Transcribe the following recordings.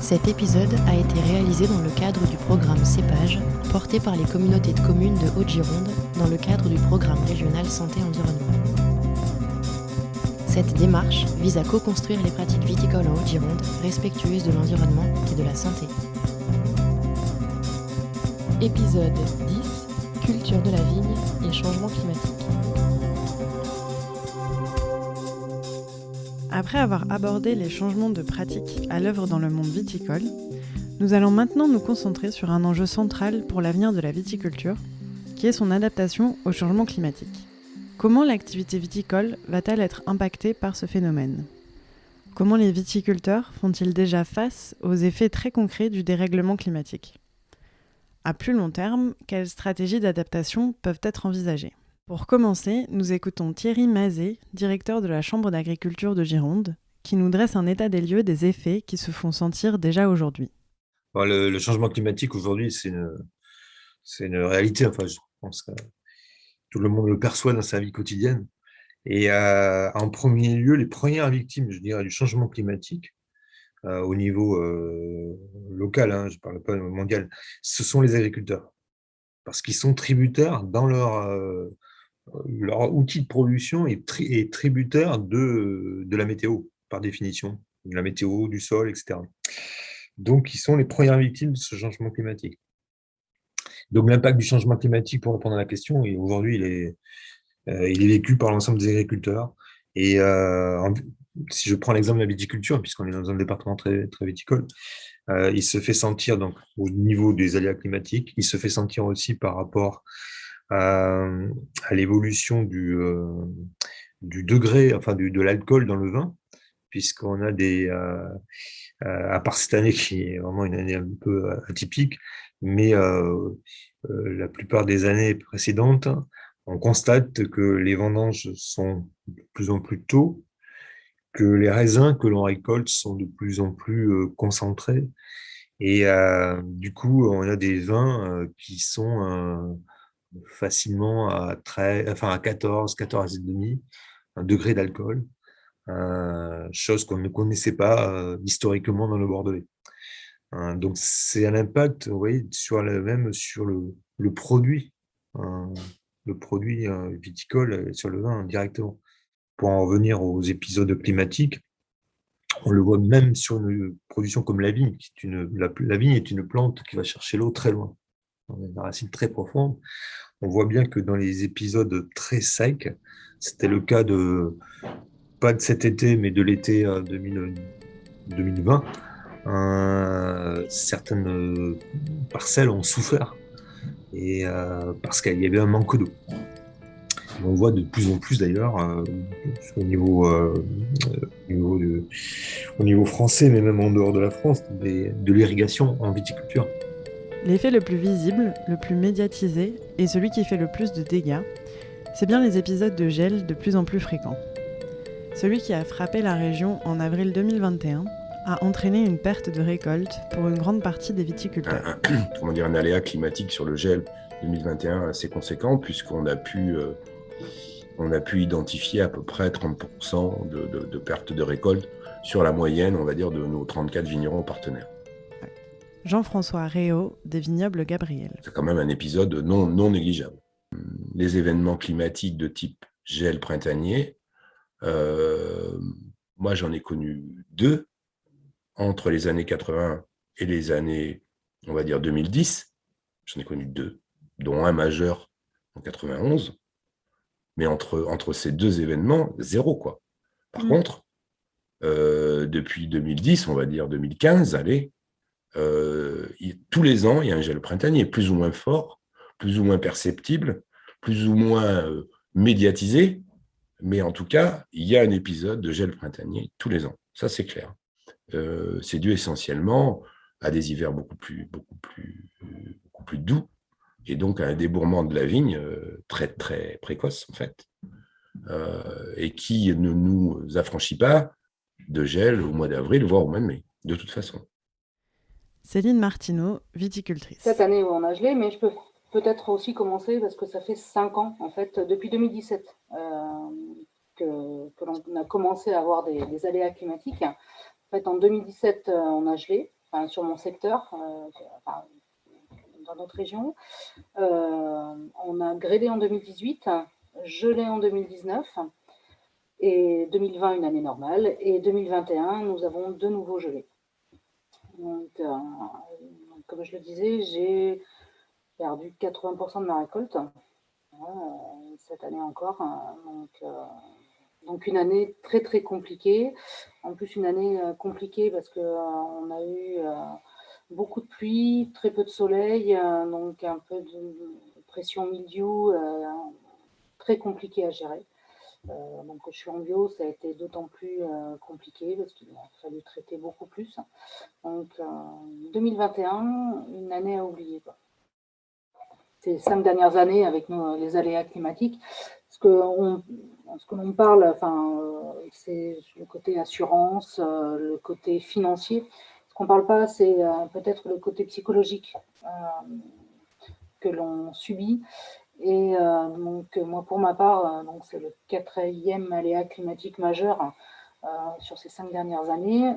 Cet épisode a été réalisé dans le cadre du programme Cépage, porté par les communautés de communes de Haute-Gironde dans le cadre du programme régional santé-environnement. Cette démarche vise à co-construire les pratiques viticoles en Haute-Gironde, respectueuses de l'environnement et de la santé. Épisode 10 : Culture de la vigne et changement climatique. Après avoir abordé les changements de pratiques à l'œuvre dans le monde viticole, nous allons maintenant nous concentrer sur un enjeu central pour l'avenir de la viticulture, qui est son adaptation au changement climatique. Comment l'activité viticole va-t-elle être impactée par ce phénomène ? Comment les viticulteurs font-ils déjà face aux effets très concrets du dérèglement climatique ? À plus long terme, quelles stratégies d'adaptation peuvent être envisagées ? Pour commencer, nous écoutons Thierry Mazet, directeur de la Chambre d'agriculture de Gironde, qui nous dresse un état des lieux des effets qui se font sentir déjà aujourd'hui. Bon, le changement climatique aujourd'hui, c'est une réalité. Enfin, je pense que tout le monde le perçoit dans sa vie quotidienne. Et en premier lieu, les premières victimes, je dirais, du changement climatique, au niveau local, je ne parle pas mondial, ce sont les agriculteurs. Parce qu'ils sont tributaires dans leur outil de production est tributaire de la météo, par définition, de la météo, du sol, etc. Donc, ils sont les premières victimes de ce changement climatique. Donc, l'impact du changement climatique, pour répondre à la question, et aujourd'hui, il est vécu par l'ensemble des agriculteurs. Et si je prends l'exemple de la viticulture, puisqu'on est dans un département très, très viticole, il se fait sentir donc, au niveau des aléas climatiques, il se fait sentir aussi par rapport à l'évolution du degré, enfin de l'alcool dans le vin, puisqu'on a à part cette année qui est vraiment une année un peu atypique, mais la plupart des années précédentes, on constate que les vendanges sont de plus en plus tôt, que les raisins que l'on récolte sont de plus en plus concentrés, et du coup, on a des vins qui sont facilement à 14, 14,5 degrés d'alcool, chose qu'on ne connaissait pas historiquement dans le Bordelais. Donc, c'est un impact, vous voyez, sur le produit, le produit viticole sur le vin directement. Pour en revenir aux épisodes climatiques, on le voit même sur une production comme la vigne. La vigne est une plante qui va chercher l'eau très loin. On a des racines très profondes. On voit bien que dans les épisodes très secs, c'était le cas pas de cet été, mais de l'été 2020, certaines parcelles ont souffert et parce qu'il y avait un manque d'eau. On voit de plus en plus d'ailleurs au niveau français, mais même en dehors de la France, de l'irrigation en viticulture. L'effet le plus visible, le plus médiatisé et celui qui fait le plus de dégâts, c'est bien les épisodes de gel de plus en plus fréquents. Celui qui a frappé la région en avril 2021 a entraîné une perte de récolte pour une grande partie des viticulteurs. Un aléa climatique sur le gel 2021 assez conséquent, puisqu'on a pu identifier à peu près 30% de perte de récolte sur la moyenne, on va dire, de nos 34 vignerons partenaires. Jean-François Réau, des vignobles Gabriel. C'est quand même un épisode non négligeable. Les événements climatiques de type gel printanier, moi j'en ai connu 2 entre les années 80 et les années, on va dire 2010. J'en ai connu 2, dont un majeur en 91. Mais entre ces 2 événements, 0 quoi. Par contre, depuis 2010, on va dire 2015, tous les ans, il y a un gel printanier, plus ou moins fort, plus ou moins perceptible, plus ou moins médiatisé, mais en tout cas, il y a un épisode de gel printanier tous les ans. Ça, c'est clair. C'est dû essentiellement à des hivers beaucoup plus doux, et donc à un débourrement de la vigne très, très précoce, en fait, et qui ne nous affranchit pas de gel au mois d'avril, voire au mois de mai, de toute façon. Céline Martineau, viticultrice. Cette année, on a gelé, mais je peux peut-être aussi commencer parce que ça fait 5 ans, en fait, depuis 2017, que l'on a commencé à avoir des aléas climatiques. En fait, en 2017, on a gelé. sur mon secteur, dans notre région. On a grédé en 2018, gelé en 2019, et 2020 une année normale, et 2021 nous avons de nouveau gelé. Donc, comme je le disais, j'ai perdu 80% de ma récolte cette année encore. Donc une année très très compliquée. En plus une année compliquée parce qu'on a eu beaucoup de pluie, très peu de soleil, donc un peu de pression mildiou, très compliqué à gérer. Donc je suis en bio, ça a été d'autant plus compliqué parce qu'il a fallu traiter beaucoup plus. Donc 2021, une année à oublier, quoi. Ces 5 dernières années avec les aléas climatiques, ce que l'on parle, c'est le côté assurance, le côté financier. Ce qu'on ne parle pas, c'est peut-être le côté psychologique que l'on subit. Et donc, moi, pour ma part, donc c'est le 4e aléa climatique majeur sur ces 5 dernières années,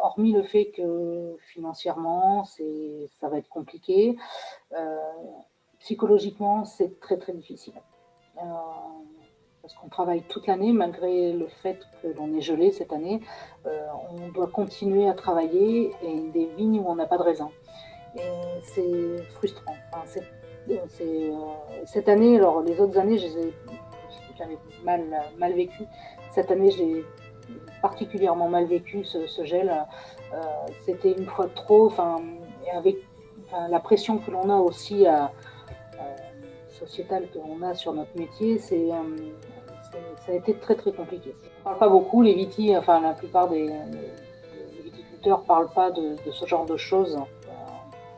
hormis le fait que financièrement, ça va être compliqué. Psychologiquement, c'est très très difficile. Parce qu'on travaille toute l'année, malgré le fait que l'on est gelé cette année, on doit continuer à travailler et des vignes où on n'a pas de raisin. Et c'est frustrant. Cette année, alors les autres années, j'avais mal vécu. Cette année, j'ai particulièrement mal vécu ce gel. C'était une fois de trop, et avec la pression que l'on a aussi sociétale que l'on a sur notre métier, ça a été très très compliqué. On ne parle pas beaucoup, la plupart des viticulteurs ne parlent pas de ce genre de choses.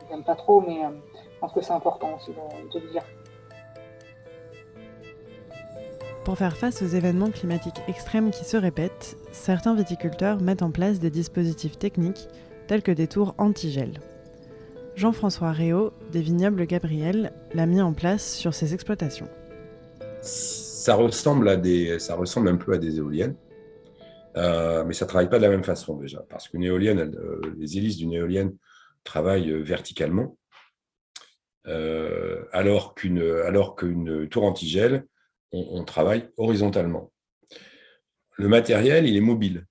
Ils n'aiment pas trop, mais je pense que c'est important aussi de le dire. Pour faire face aux événements climatiques extrêmes qui se répètent, certains viticulteurs mettent en place des dispositifs techniques tels que des tours anti-gel. Jean-François Réau, des vignobles Gabriel, l'a mis en place sur ses exploitations. Ça ressemble un peu à des éoliennes, mais ça ne travaille pas de la même façon déjà, parce qu'une éolienne, les hélices d'une éolienne travaillent verticalement, alors qu'une tour anti-gel, on travaille horizontalement. Le matériel, il est mobile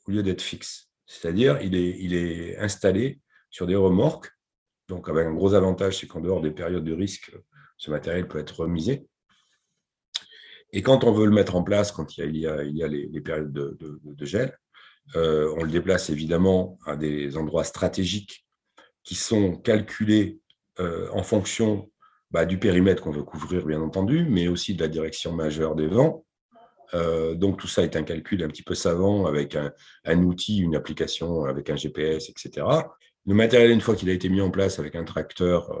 au lieu d'être fixe, c'est-à-dire il est installé sur des remorques. Donc, avec un gros avantage, c'est qu'en dehors des périodes de risque, ce matériel peut être remisé. Et quand on veut le mettre en place, quand il y a les périodes de gel, on le déplace évidemment à des endroits stratégiques qui sont calculés en fonction du périmètre qu'on veut couvrir, bien entendu, mais aussi de la direction majeure des vents. Donc, tout ça est un calcul un petit peu savant avec un outil, une application avec un GPS, etc. Le matériel, une fois qu'il a été mis en place avec un tracteur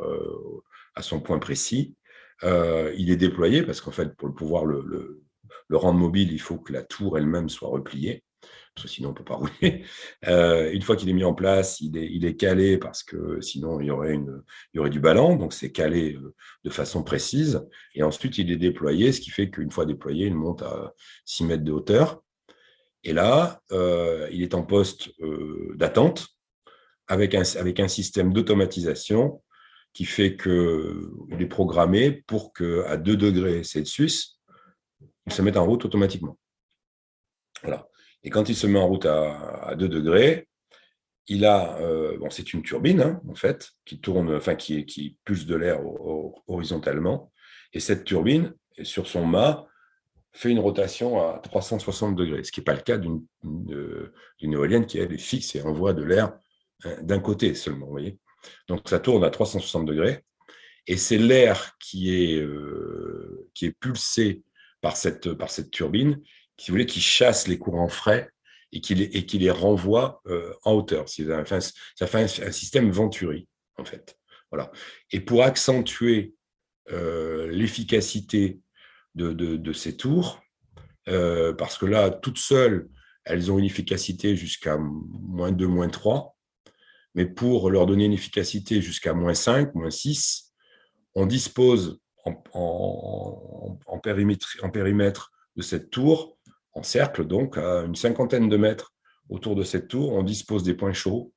à son point précis, il est déployé parce qu'en fait, pour pouvoir le rendre mobile, il faut que la tour elle-même soit repliée, parce que sinon on ne peut pas rouler. Une fois qu'il est mis en place, il est calé parce que sinon il y aurait du ballon, donc c'est calé de façon précise. Et ensuite, il est déployé, ce qui fait qu'une fois déployé, il monte à 6 mètres de hauteur. Et là, il est en poste d'attente, avec un système d'automatisation qui fait qu'il est programmé pour qu'à 2 degrés Celsius, il se mette en route automatiquement. Voilà. Et quand il se met en route à 2 degrés, il a, c'est une turbine en fait, qui tourne, qui pulse de l'air horizontalement. Et cette turbine, sur son mât, fait une rotation à 360 degrés, ce qui n'est pas le cas d'une éolienne qui elle, est fixe et envoie de l'air d'un côté seulement, vous voyez. Donc, ça tourne à 360 degrés et c'est l'air qui est pulsé par cette turbine, qui chasse les courants frais et qui les renvoie en hauteur. Ça fait un système Venturi, en fait. Voilà. Et pour accentuer l'efficacité de ces tours, parce que là, toutes seules, elles ont une efficacité jusqu'à -2, -3, mais pour leur donner une efficacité jusqu'à -5, -6, on dispose en périmètre de cette tour, en cercle, donc à une 50aine de mètres autour de cette tour, on dispose des points chauds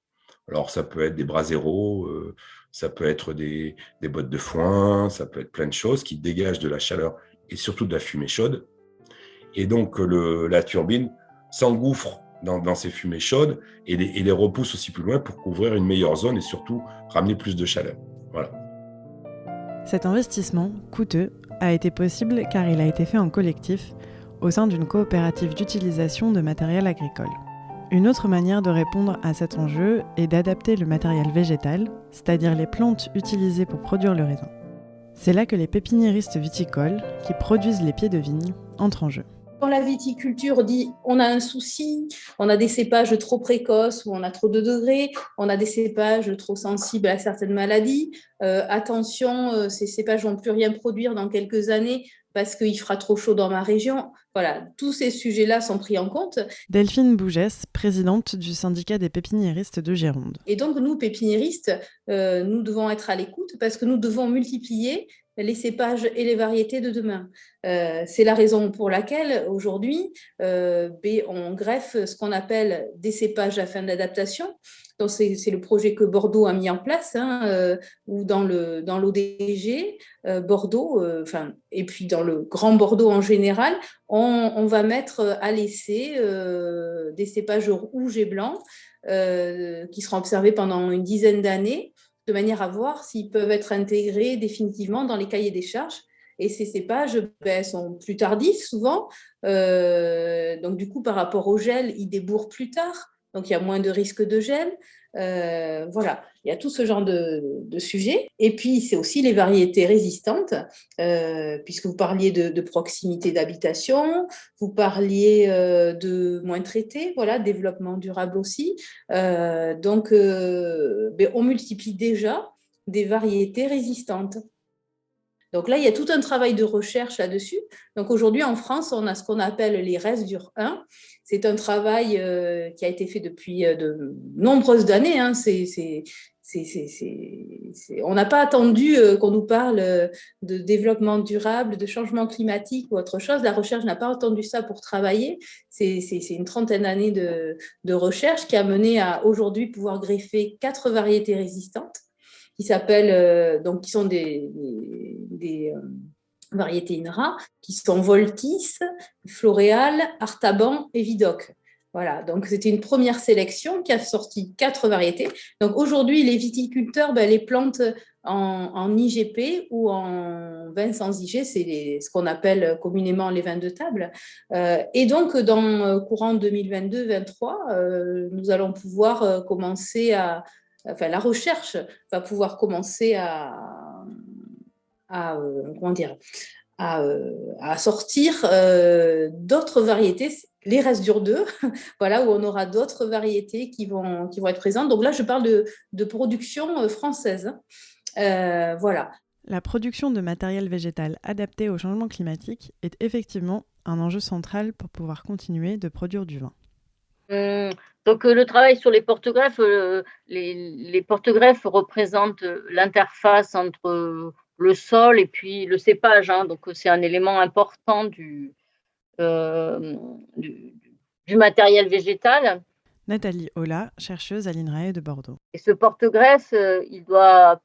Alors, ça peut être des braseros, ça peut être des bottes de foin, ça peut être plein de choses qui dégagent de la chaleur et surtout de la fumée chaude. Et donc, la turbine s'engouffre dans ces fumées chaudes et les repousse aussi plus loin pour couvrir une meilleure zone et surtout ramener plus de chaleur. Voilà. Cet investissement, coûteux, a été possible car il a été fait en collectif au sein d'une coopérative d'utilisation de matériel agricole. Une autre manière de répondre à cet enjeu est d'adapter le matériel végétal, c'est-à-dire les plantes utilisées pour produire le raisin. C'est là que les pépiniéristes viticoles, qui produisent les pieds de vigne, entrent en jeu. Quand la viticulture dit on a un souci, on a des cépages trop précoces ou on a trop de degrés, on a des cépages trop sensibles à certaines maladies, attention, ces cépages ne vont plus rien produire dans quelques années parce qu'il fera trop chaud dans ma région. Voilà, tous ces sujets-là sont pris en compte. Delphine Bougès, présidente du syndicat des pépiniéristes de Gironde. Et donc, nous, pépiniéristes, nous devons être à l'écoute parce que nous devons multiplier les cépages et les variétés de demain. C'est la raison pour laquelle, aujourd'hui, on greffe ce qu'on appelle des cépages à fin d'adaptation. Donc, c'est le projet que Bordeaux a mis en place, ou dans l'ODG, Bordeaux, et puis dans le Grand Bordeaux en général, on va mettre à l'essai des cépages rouges et blancs qui seront observés pendant une dizaine d'années, de manière à voir s'ils peuvent être intégrés définitivement dans les cahiers des charges. Et ces cépages sont plus tardifs souvent. Donc, du coup, par rapport au gel, ils débourrent plus tard. Donc, il y a moins de risque de gel. Voilà, il y a tout ce genre de sujets. Et puis, c'est aussi les variétés résistantes, puisque vous parliez de proximité d'habitation, vous parliez de moins traité, voilà, développement durable aussi. Donc, on multiplie déjà des variétés résistantes. Donc là, il y a tout un travail de recherche là-dessus. Donc aujourd'hui, en France, on a ce qu'on appelle les Resdure 1. C'est un travail qui a été fait depuis de nombreuses années. On n'a pas attendu qu'on nous parle de développement durable, de changement climatique ou autre chose. La recherche n'a pas attendu ça pour travailler. C'est une trentaine d'années de recherche qui a mené à aujourd'hui pouvoir greffer 4 variétés résistantes qui s'appellent, donc qui sont des variétés INRA, qui sont Voltis, Floréal, Artaban et Vidoc. Voilà, donc c'était une première sélection qui a sorti 4 variétés. Donc aujourd'hui, les viticulteurs les plantent en IGP ou en vin sans IG, c'est ce qu'on appelle communément les vins de table. Et donc, dans le courant 2022-2023, nous allons pouvoir commencer la recherche va pouvoir commencer à sortir d'autres variétés, les Resdure 2, voilà, où on aura d'autres variétés qui vont être présentes. Donc là, je parle de production française. Voilà. La production de matériel végétal adapté au changement climatique est effectivement un enjeu central pour pouvoir continuer de produire du vin. Donc le travail sur les porte-greffes, les porte-greffes représentent l'interface entre le sol et puis le cépage, donc c'est un élément important du matériel végétal. Nathalie Ola, chercheuse à l'INRAE de Bordeaux. Et ce porte-greffe, il doit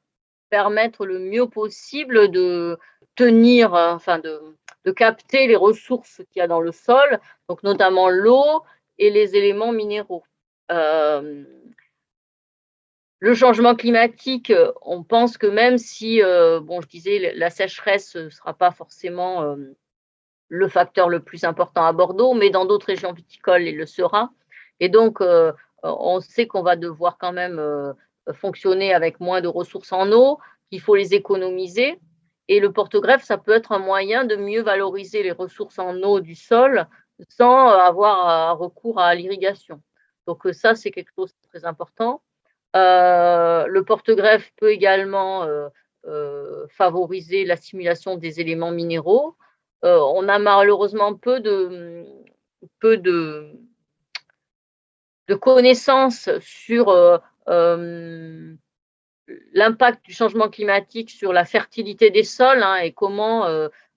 permettre le mieux possible de tenir, de capter les ressources qu'il y a dans le sol, donc notamment l'eau et les éléments minéraux. Le changement climatique, on pense que même si, je disais, la sécheresse ne sera pas forcément le facteur le plus important à Bordeaux, mais dans d'autres régions viticoles, il le sera. Et donc, on sait qu'on va devoir quand même fonctionner avec moins de ressources en eau, qu'il faut les économiser. Et le porte-greffe, ça peut être un moyen de mieux valoriser les ressources en eau du sol sans avoir recours à l'irrigation. Donc ça, c'est quelque chose de très important. Le porte-greffe peut également favoriser l'assimilation des éléments minéraux. On a malheureusement peu de connaissances sur l'impact du changement climatique sur la fertilité des sols et comment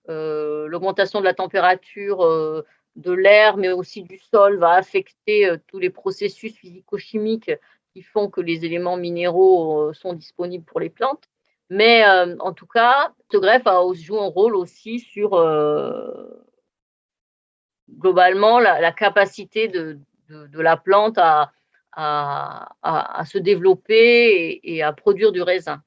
l'augmentation de la température de l'air, mais aussi du sol, va affecter tous les processus physico-chimiques qui font que les éléments minéraux sont disponibles pour les plantes. Mais en tout cas, ce greffe joue un rôle aussi sur globalement la capacité de la plante à se développer et à produire du raisin.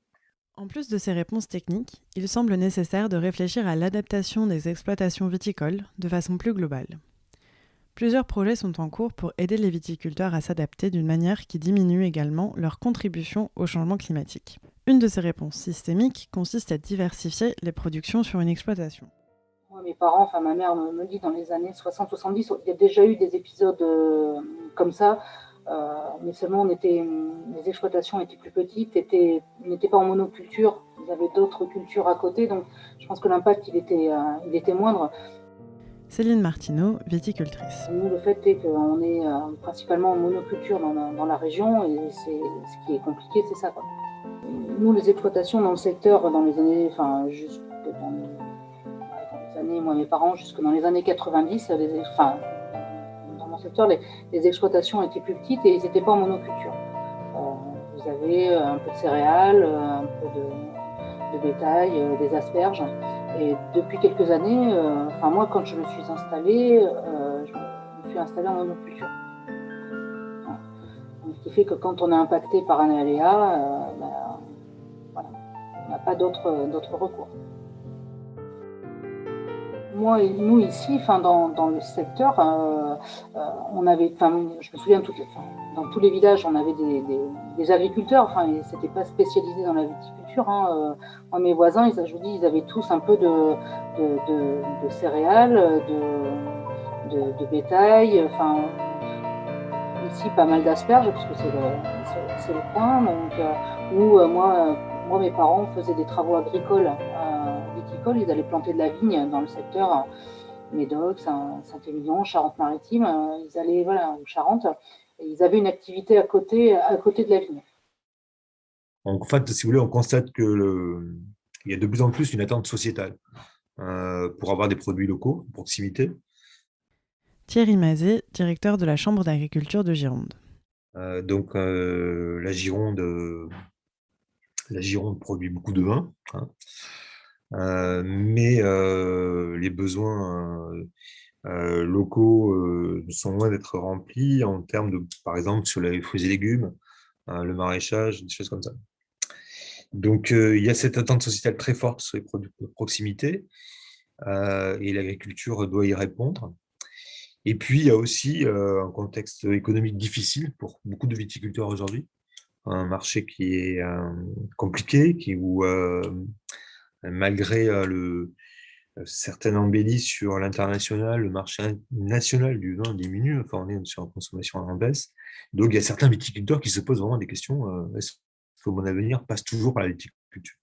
En plus de ces réponses techniques, il semble nécessaire de réfléchir à l'adaptation des exploitations viticoles de façon plus globale. Plusieurs projets sont en cours pour aider les viticulteurs à s'adapter d'une manière qui diminue également leur contribution au changement climatique. Une de ces réponses systémiques consiste à diversifier les productions sur une exploitation. Moi, mes parents, ma mère me dit dans les années 60-70, il y a déjà eu des épisodes comme ça, mais seulement les exploitations étaient plus petites, n'étaient pas en monoculture, ils avaient d'autres cultures à côté, donc je pense que l'impact il était moindre. Céline Martineau, viticultrice. Nous, le fait est qu'on est principalement en monoculture dans la région, et ce qui est compliqué, c'est ça, quoi. Nous, les exploitations dans le secteur, dans les années, moi, mes parents, jusque dans les années 90, dans mon secteur, les exploitations étaient plus petites et ils n'étaient pas en monoculture. Vous avez un peu de céréales, un peu de bétail, des asperges. Et depuis quelques années, moi, quand je me suis installée, je me suis installée en monoculture. Donc, ce qui fait que quand on est impacté par un aléa, on n'a pas d'autre recours. Nous ici, dans le secteur, on avait, je me souviens, dans tous les villages, on avait des agriculteurs. Ils s'étaient pas spécialisés dans la viticulture. Moi, mes voisins, je vous dis, ils avaient tous un peu de céréales, de bétail. Ici, pas mal d'asperges parce que c'est le coin. Donc, moi, mes parents faisaient des travaux agricoles. Ils allaient planter de la vigne dans le secteur Médoc, Saint-Émilion, Charente-Maritime. Ils allaient en Charente. Et ils avaient une activité à côté de la vigne. En fait, si vous voulez, on constate qu'il y a de plus en plus une attente sociétale pour avoir des produits locaux, de proximité. Thierry Mazet, directeur de la Chambre d'agriculture de Gironde. La Gironde produit beaucoup de vin. Mais les besoins locaux sont loin d'être remplis en termes de, par exemple, sur les fruits et légumes, le maraîchage, des choses comme ça. Donc, il y a cette attente sociétale très forte sur les produits de proximité et l'agriculture doit y répondre. Et puis, il y a aussi un contexte économique difficile pour beaucoup de viticulteurs aujourd'hui, un marché qui est compliqué, où malgré certaines embellies sur l'international, le marché national du vin diminue, on est sur une consommation en baisse. Donc, il y a certains viticulteurs qui se posent vraiment des questions. Est-ce que mon avenir passe toujours par la viticulture ?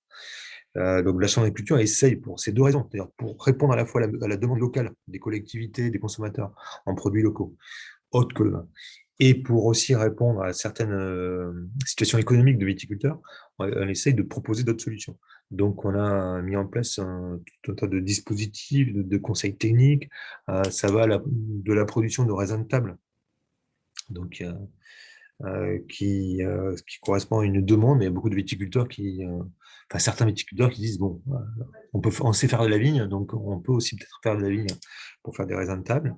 Donc, la Chambre d'agriculture essaye, pour ces deux raisons, c'est-à-dire pour répondre à la fois à la demande locale des collectivités, des consommateurs en produits locaux, autres que le vin, et pour aussi répondre à certaines situations économiques de viticulteurs, on essaye de proposer d'autres solutions. Donc, on a mis en place tout un tas de dispositifs, de conseils techniques. Ça va de la production de raisins de table, donc qui correspond à une demande. Mais il y a beaucoup de viticulteurs certains viticulteurs qui disent bon, on sait faire de la vigne, donc on peut aussi peut-être faire de la vigne pour faire des raisins de table.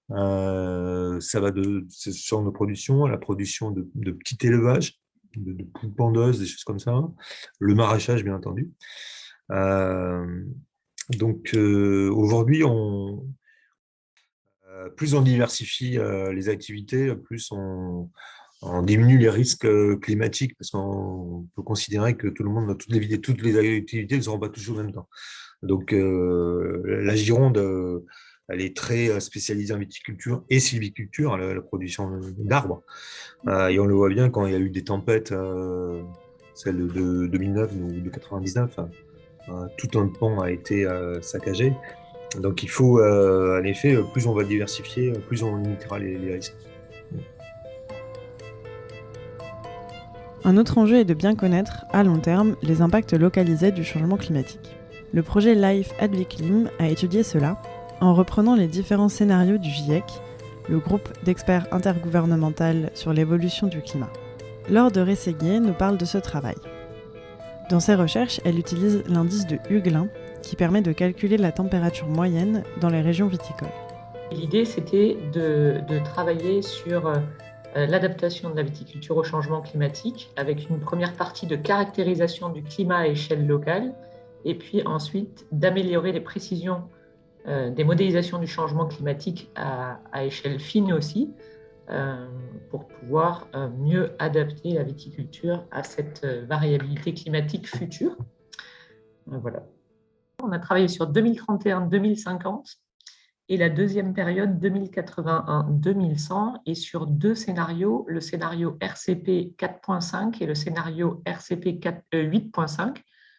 Ça va de ce genre de production à la production de petits élevages, de poules pendeuses, des choses comme ça, le maraîchage bien entendu. Donc aujourd'hui, plus on diversifie les activités, plus on diminue les risques climatiques, parce qu'on peut considérer que toutes les activités ne seront pas toujours en même temps. Donc la Gironde, elle est très spécialisée en viticulture et sylviculture, la production d'arbres. Et on le voit bien quand il y a eu des tempêtes, celle de 2009 ou de 1999, tout un pan a été saccagé. Donc il faut, en effet, plus on va diversifier, plus on limitera les risques. Un autre enjeu est de bien connaître, à long terme, les impacts localisés du changement climatique. Le projet Life Adviclim a étudié cela en reprenant les différents scénarios du GIEC, le groupe d'experts intergouvernemental sur l'évolution du climat. Laure de Rességuier nous parle de ce travail. Dans ses recherches, elle utilise l'indice de Huglin, qui permet de calculer la température moyenne dans les régions viticoles. L'idée, c'était de travailler sur l'adaptation de la viticulture au changement climatique, avec une première partie de caractérisation du climat à échelle locale, et puis ensuite d'améliorer les précisions des modélisations du changement climatique à échelle fine aussi, pour pouvoir mieux adapter la viticulture à cette variabilité climatique future. Voilà. On a travaillé sur 2031-2050 et la deuxième période 2081-2100 et sur 2 scénarios, le scénario RCP 4.5 et le scénario RCP 8.5.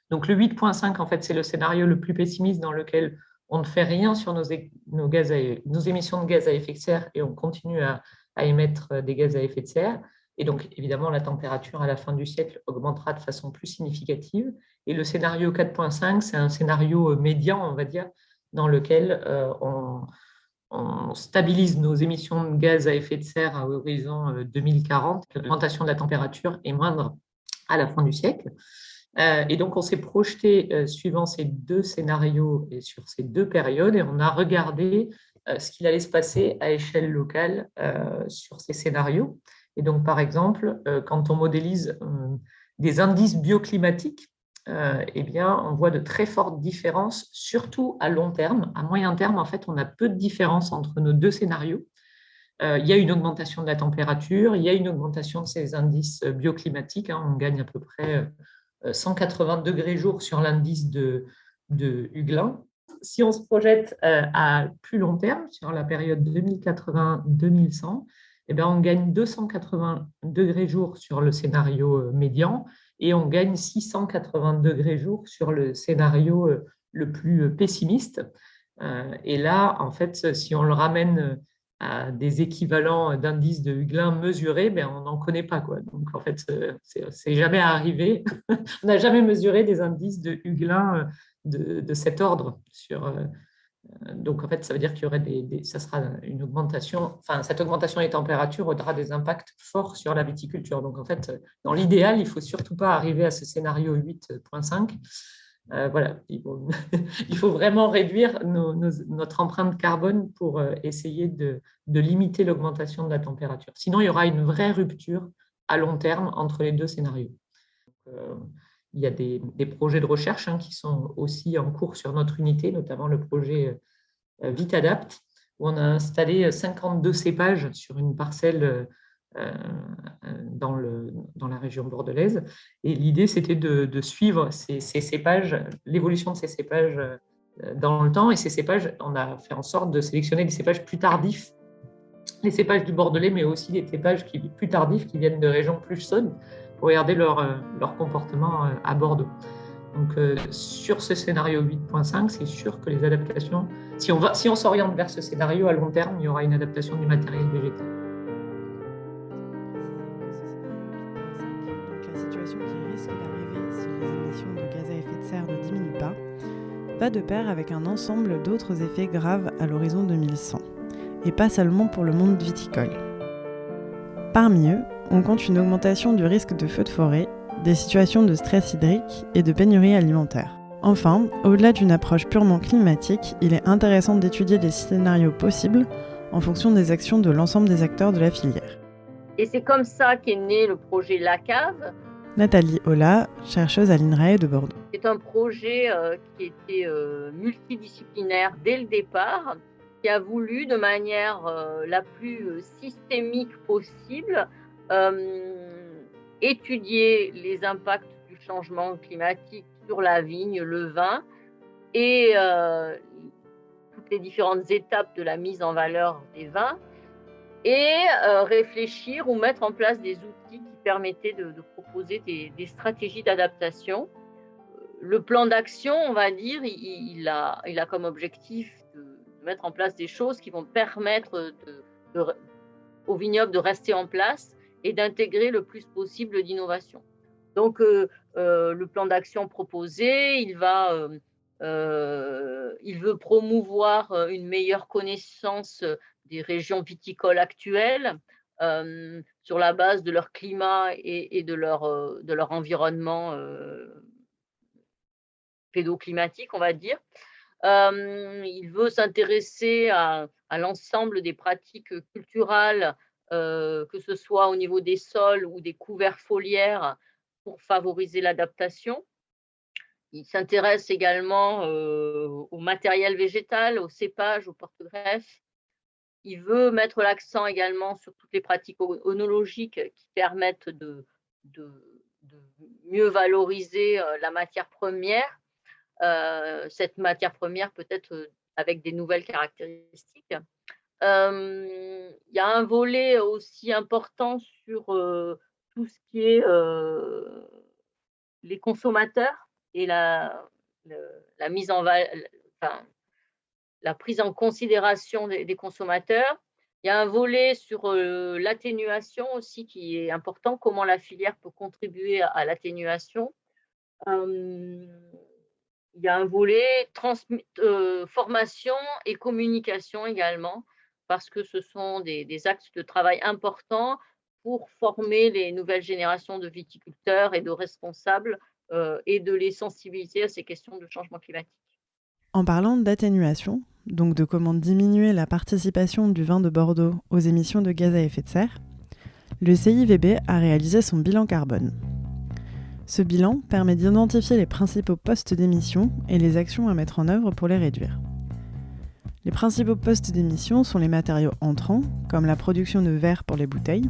Donc le 8.5, en fait, c'est le scénario le plus pessimiste dans lequel on ne fait rien sur nos émissions de gaz à effet de serre et on continue à émettre des gaz à effet de serre. Et donc, évidemment, la température à la fin du siècle augmentera de façon plus significative. Et le scénario 4.5, c'est un scénario médian, on va dire, dans lequel on stabilise nos émissions de gaz à effet de serre à horizon 2040. L'augmentation de la température est moindre à la fin du siècle. Et donc, on s'est projeté suivant ces 2 scénarios et sur ces 2 périodes et on a regardé ce qu'il allait se passer à échelle locale sur ces scénarios. Et donc, par exemple, quand on modélise des indices bioclimatiques, eh bien, on voit de très fortes différences, surtout à long terme. À moyen terme, en fait, on a peu de différence entre nos 2 scénarios. Il y a une augmentation de la température, il y a une augmentation de ces indices bioclimatiques. On gagne à peu près 180 degrés jour sur l'indice de Huglin. Si on se projette à plus long terme, sur la période 2080-2100, eh bien, on gagne 280 degrés jour sur le scénario médian et on gagne 680 degrés jour sur le scénario le plus pessimiste. Et là, en fait, si on le ramène à des équivalents d'indices de Huglin mesurés, ben, on n'en connaît pas, quoi. Donc, en fait, c'est jamais arrivé. On n'a jamais mesuré des indices de Huglin de cet ordre sur... Donc, en fait, ça veut dire qu'il y aurait ça sera une augmentation, enfin, cette augmentation des températures aura des impacts forts sur la viticulture. Donc, en fait, dans l'idéal, il ne faut surtout pas arriver à ce scénario 8.5. Voilà, il faut vraiment réduire notre empreinte carbone pour essayer de limiter l'augmentation de la température. Sinon, il y aura une vraie rupture à long terme entre les 2 scénarios. Il y a des projets de recherche qui sont aussi en cours sur notre unité, notamment le projet VitAdapt, où on a installé 52 cépages sur une parcelle dans la région bordelaise. Et l'idée, c'était de suivre ces cépages, l'évolution de ces cépages dans le temps. Et ces cépages, on a fait en sorte de sélectionner des cépages plus tardifs, les cépages du Bordelais, mais aussi des cépages plus tardifs qui viennent de régions plus chaudes, pour regarder leur comportement à Bordeaux. Donc, sur ce scénario 8.5, c'est sûr que les adaptations, si on s'oriente vers ce scénario à long terme, il y aura une adaptation du matériel végétal. Donc, la situation qui risque d'arriver si les émissions de gaz à effet de serre ne diminuent pas va de pair avec un ensemble d'autres effets graves à l'horizon 2100, et pas seulement pour le monde viticole. Parmi eux, on compte une augmentation du risque de feux de forêt, des situations de stress hydrique et de pénurie alimentaire. Enfin, au-delà d'une approche purement climatique, il est intéressant d'étudier les scénarios possibles en fonction des actions de l'ensemble des acteurs de la filière. Et c'est comme ça qu'est né le projet La Cave. Nathalie Ola, chercheuse à l'INRAE de Bordeaux. C'est un projet qui était multidisciplinaire dès le départ, qui a voulu de manière la plus systémique possible étudier les impacts du changement climatique sur la vigne, le vin et toutes les différentes étapes de la mise en valeur des vins et réfléchir ou mettre en place des outils qui permettaient de proposer des stratégies d'adaptation. Le plan d'action, on va dire, il a comme objectif de mettre en place des choses qui vont permettre au vignoble de rester en place et d'intégrer le plus possible d'innovation. Donc, le plan d'action proposé, il veut promouvoir une meilleure connaissance des régions viticoles actuelles, sur la base de leur climat et de leur environnement pédoclimatique, on va dire. Il veut s'intéresser à l'ensemble des pratiques culturelles, que ce soit au niveau des sols ou des couverts foliaires, pour favoriser l'adaptation. Il s'intéresse également au matériel végétal, au cépage, au porte-greffes. Il veut mettre l'accent également sur toutes les pratiques œnologiques qui permettent de mieux valoriser la matière première. Cette matière première peut-être avec des nouvelles caractéristiques. Il y a un volet aussi important sur tout ce qui est les consommateurs et la prise en considération des consommateurs. Il y a un volet sur l'atténuation aussi qui est important, comment la filière peut contribuer à l'atténuation. Il y a un volet formation et communication également, parce que ce sont des axes de travail importants pour former les nouvelles générations de viticulteurs et de responsables et de les sensibiliser à ces questions de changement climatique. En parlant d'atténuation, donc de comment diminuer la participation du vin de Bordeaux aux émissions de gaz à effet de serre, le CIVB a réalisé son bilan carbone. Ce bilan permet d'identifier les principaux postes d'émission et les actions à mettre en œuvre pour les réduire. Les principaux postes d'émission sont les matériaux entrants, comme la production de verre pour les bouteilles,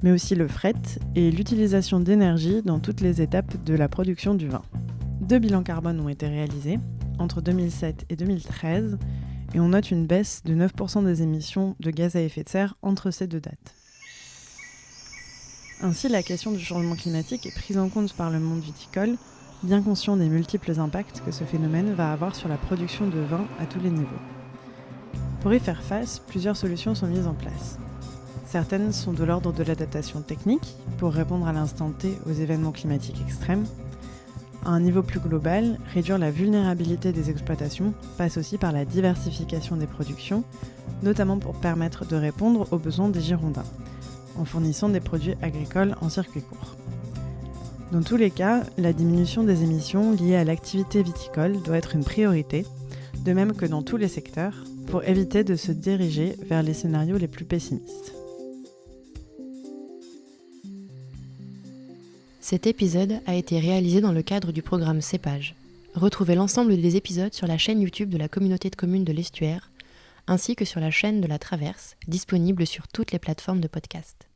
mais aussi le fret et l'utilisation d'énergie dans toutes les étapes de la production du vin. 2 bilans carbone ont été réalisés entre 2007 et 2013 et on note une baisse de 9% des émissions de gaz à effet de serre entre ces 2 dates. Ainsi, la question du changement climatique est prise en compte par le monde viticole, bien conscient des multiples impacts que ce phénomène va avoir sur la production de vin à tous les niveaux. Pour y faire face, plusieurs solutions sont mises en place. Certaines sont de l'ordre de l'adaptation technique, pour répondre à l'instant T aux événements climatiques extrêmes. À un niveau plus global, réduire la vulnérabilité des exploitations passe aussi par la diversification des productions, notamment pour permettre de répondre aux besoins des Girondins, en fournissant des produits agricoles en circuit court. Dans tous les cas, la diminution des émissions liées à l'activité viticole doit être une priorité, de même que dans tous les secteurs, pour éviter de se diriger vers les scénarios les plus pessimistes. Cet épisode a été réalisé dans le cadre du programme Cépage. Retrouvez l'ensemble des épisodes sur la chaîne YouTube de la communauté de communes de l'Estuaire, ainsi que sur la chaîne de la Traverse, disponible sur toutes les plateformes de podcast.